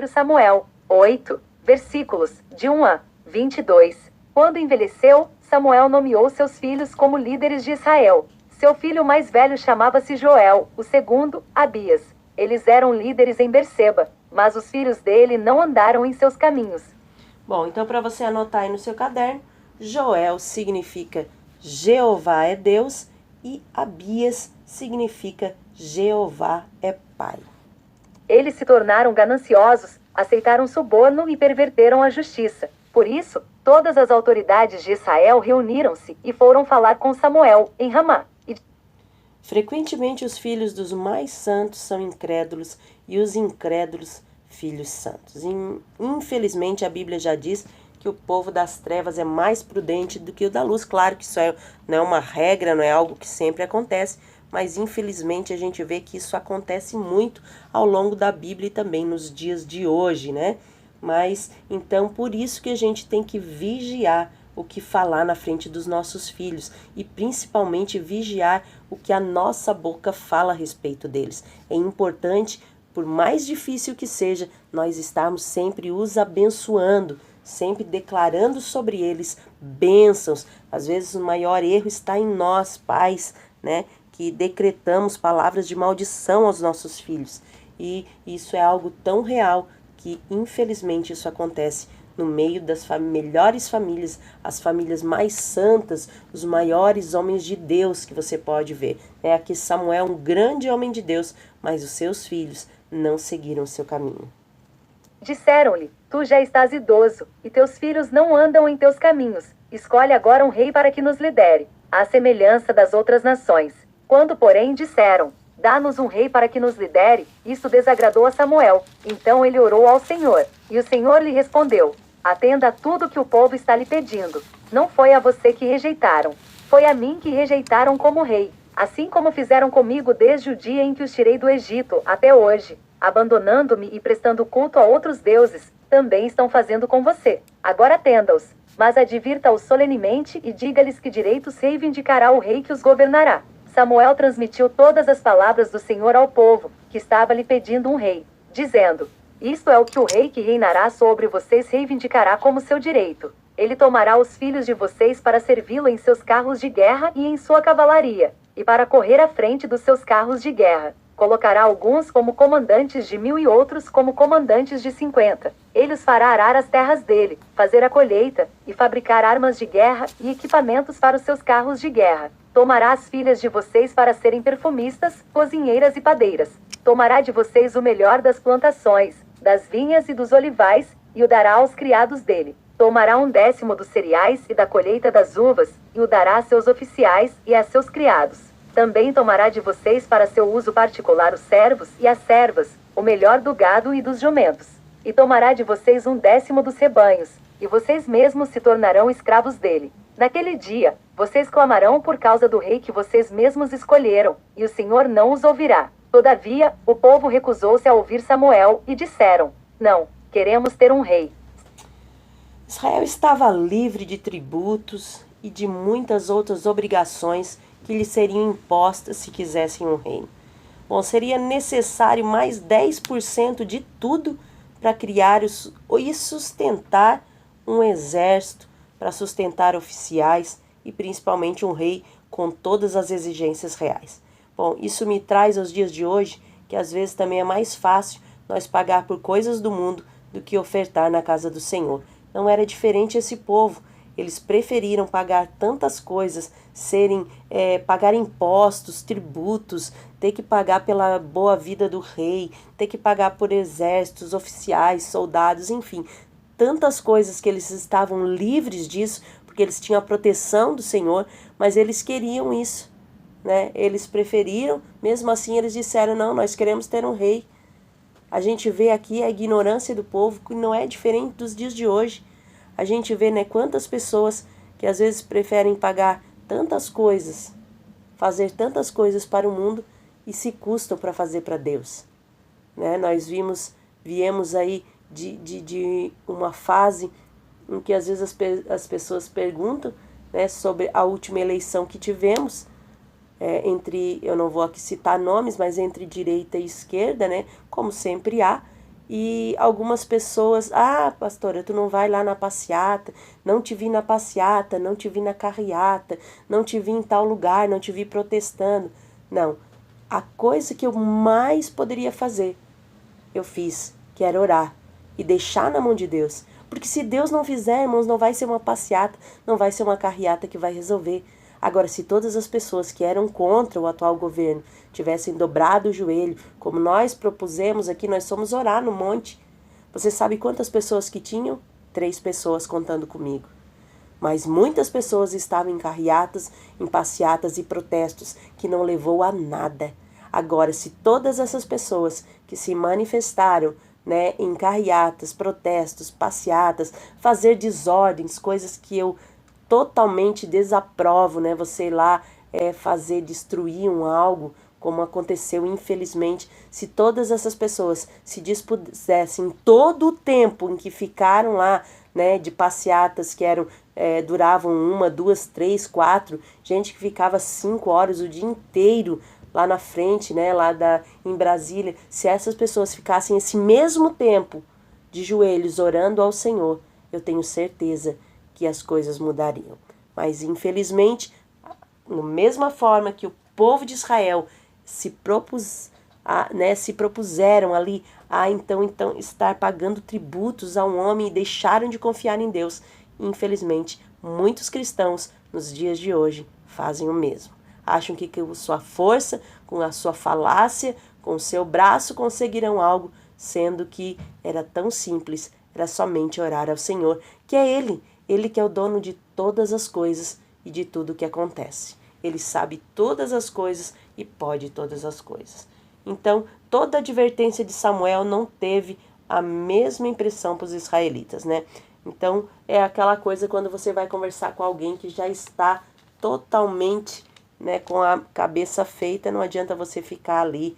1 Samuel 8, versículos de 1 a 22. Quando envelheceu, Samuel nomeou seus filhos como líderes de Israel. Seu filho mais velho chamava-se Joel, o segundo, Abias. Eles eram líderes em Berseba, mas os filhos dele não andaram em seus caminhos. Bom, então para você anotar aí no seu caderno, Joel significa Jeová é Deus e Abias significa Jeová é Pai. Eles se tornaram gananciosos, aceitaram suborno e perverteram a justiça. Por isso, todas as autoridades de Israel reuniram-se e foram falar com Samuel, em Ramá. Frequentemente os filhos dos mais santos são incrédulos e os incrédulos filhos santos. Infelizmente a Bíblia já diz que o povo das trevas é mais prudente do que o da luz. Claro que isso não é uma regra, não é algo que sempre acontece, mas infelizmente a gente vê que isso acontece muito ao longo da Bíblia e também nos dias de hoje, né? Mas então por isso que a gente tem que vigiar o que falar na frente dos nossos filhos e principalmente vigiar o que a nossa boca fala a respeito deles. É importante, por mais difícil que seja, nós estarmos sempre os abençoando, sempre declarando sobre eles bênçãos. Às vezes o maior erro está em nós, pais, né, que decretamos palavras de maldição aos nossos filhos. E isso é algo tão real que infelizmente isso acontece no meio das melhores famílias, as famílias mais santas, os maiores homens de Deus que você pode ver. Aqui Samuel, um grande homem de Deus, mas os seus filhos não seguiram o seu caminho. Disseram-lhe: Tu já estás idoso, e teus filhos não andam em teus caminhos. Escolhe agora um rei para que nos lidere, à semelhança das outras nações. Quando, porém, disseram: Dá-nos um rei para que nos lidere, isso desagradou a Samuel. Então ele orou ao Senhor, e o Senhor lhe respondeu: Atenda a tudo que o povo está lhe pedindo. Não foi a você que rejeitaram, foi a mim que rejeitaram como rei, assim como fizeram comigo desde o dia em que os tirei do Egito até hoje. Abandonando-me e prestando culto a outros deuses, também estão fazendo com você. Agora atenda-os, mas advirta-os solenemente e diga-lhes que direitos reivindicará o rei que os governará. Samuel transmitiu todas as palavras do Senhor ao povo, que estava lhe pedindo um rei, dizendo: Isto é o que o rei que reinará sobre vocês reivindicará como seu direito. Ele tomará os filhos de vocês para servi-lo em seus carros de guerra e em sua cavalaria, e para correr à frente dos seus carros de guerra. Colocará alguns como comandantes de 1000 e outros como comandantes de 50. Ele os fará arar as terras dele, fazer a colheita, e fabricar armas de guerra e equipamentos para os seus carros de guerra. Tomará as filhas de vocês para serem perfumistas, cozinheiras e padeiras. Tomará de vocês o melhor das plantações, das vinhas e dos olivais, e o dará aos criados dele. Tomará 1/10 dos cereais e da colheita das uvas, e o dará a seus oficiais e a seus criados. Também tomará de vocês para seu uso particular os servos e as servas, o melhor do gado e dos jumentos. E tomará de vocês 1/10 dos rebanhos, e vocês mesmos se tornarão escravos dele. Naquele dia, vocês clamarão por causa do rei que vocês mesmos escolheram, e o Senhor não os ouvirá. Todavia, o povo recusou-se a ouvir Samuel, e disseram: Não, queremos ter um rei. Israel estava livre de tributos e de muitas outras obrigações que lhe seriam impostas se quisessem um reino. Bom, seria necessário mais 10% de tudo para criar e sustentar um exército, para sustentar oficiais e principalmente um rei com todas as exigências reais. Bom, isso me traz aos dias de hoje que às vezes também é mais fácil nós pagar por coisas do mundo do que ofertar na casa do Senhor. Não era diferente esse povo. Eles preferiram pagar tantas coisas, pagar impostos, tributos, ter que pagar pela boa vida do rei, ter que pagar por exércitos, oficiais, soldados, enfim, tantas coisas que eles estavam livres disso, porque eles tinham a proteção do Senhor, mas eles queriam isso, né? Eles preferiram, mesmo assim eles disseram: não, nós queremos ter um rei. A gente vê aqui a ignorância do povo, que não é diferente dos dias de hoje. A gente vê, né, quantas pessoas que às vezes preferem pagar tantas coisas, fazer tantas coisas para o mundo e se custam para fazer para Deus. Né? Nós viemos aí de uma fase em que às vezes as pessoas perguntam, né, sobre a última eleição que tivemos, eu não vou aqui citar nomes, mas entre direita e esquerda, né, como sempre há, E algumas pessoas, pastora, tu não vai lá na passeata, não te vi na passeata, não te vi na carreata, não te vi em tal lugar, não te vi protestando. Não, a coisa que eu mais poderia fazer, eu fiz, que era orar e deixar na mão de Deus. Porque se Deus não fizer, irmãos, não vai ser uma passeata, não vai ser uma carreata que vai resolver. Agora, se todas as pessoas que eram contra o atual governo tivessem dobrado o joelho, como nós propusemos aqui, nós fomos orar no monte. Você sabe quantas pessoas que tinham? 3 pessoas contando comigo. Mas muitas pessoas estavam em carreatas, em passeatas e protestos, que não levou a nada. Agora, se todas essas pessoas que se manifestaram, né, em carreatas, protestos, passeatas, fazer desordens, coisas que eu totalmente desaprovo, né? Você ir lá destruir algo, como aconteceu infelizmente, se todas essas pessoas se dispusessem todo o tempo em que ficaram lá, né, de passeatas que duravam 1, 2, 3, 4, gente que ficava 5 horas o dia inteiro lá na frente, né, em Brasília, se essas pessoas ficassem esse mesmo tempo de joelhos orando ao Senhor, eu tenho certeza que as coisas mudariam. Mas, infelizmente, da mesma forma que o povo de Israel se propuseram ali a então estar pagando tributos a um homem e deixaram de confiar em Deus, infelizmente, muitos cristãos nos dias de hoje fazem o mesmo. Acham que com sua força, com a sua falácia, com o seu braço conseguirão algo, sendo que era tão simples, era somente orar ao Senhor, que é Ele que é o dono de todas as coisas e de tudo que acontece. Ele sabe todas as coisas e pode todas as coisas. Então, toda a advertência de Samuel não teve a mesma impressão para os israelitas, né? Então, é aquela coisa quando você vai conversar com alguém que já está totalmente, né, com a cabeça feita, não adianta você ficar ali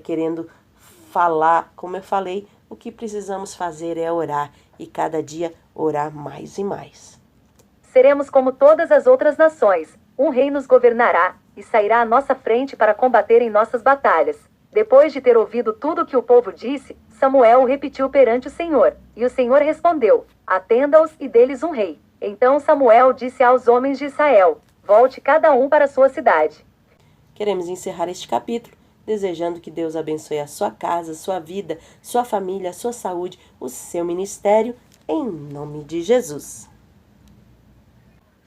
querendo falar. Como eu falei, o que precisamos fazer é orar e cada dia orar mais e mais. Seremos como todas as outras nações. Um rei nos governará e sairá à nossa frente para combater em nossas batalhas. Depois de ter ouvido tudo o que o povo disse, Samuel o repetiu perante o Senhor. E o Senhor respondeu: atenda-os e deles um rei. Então Samuel disse aos homens de Israel: volte cada um para sua cidade. Queremos encerrar este capítulo desejando que Deus abençoe a sua casa, a sua vida, sua família, a sua saúde, o seu ministério, em nome de Jesus.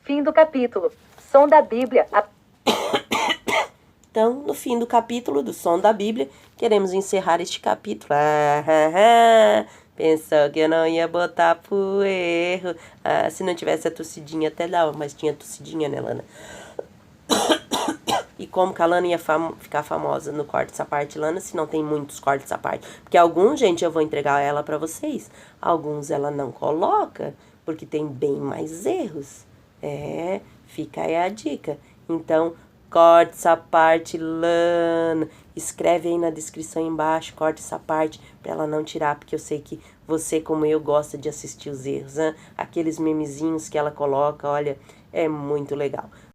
Fim do capítulo. Som da Bíblia. Então, no fim do capítulo do Som da Bíblia, queremos encerrar este capítulo. Pensou que eu não ia botar pro erro. Se não tivesse a tossidinha até dava, mas tinha tossidinha, né, Lana? E como que a Lana ia ficar famosa no corte essa parte, Lana, se não tem muitos cortes essa parte? Porque alguns, gente, eu vou entregar ela pra vocês. Alguns ela não coloca, porque tem bem mais erros. Fica aí a dica. Então, corte essa parte, Lana. Escreve aí na descrição embaixo, corte essa parte pra ela não tirar, porque eu sei que você, como eu, gosta de assistir os erros. Aqueles memezinhos que ela coloca, olha, é muito legal.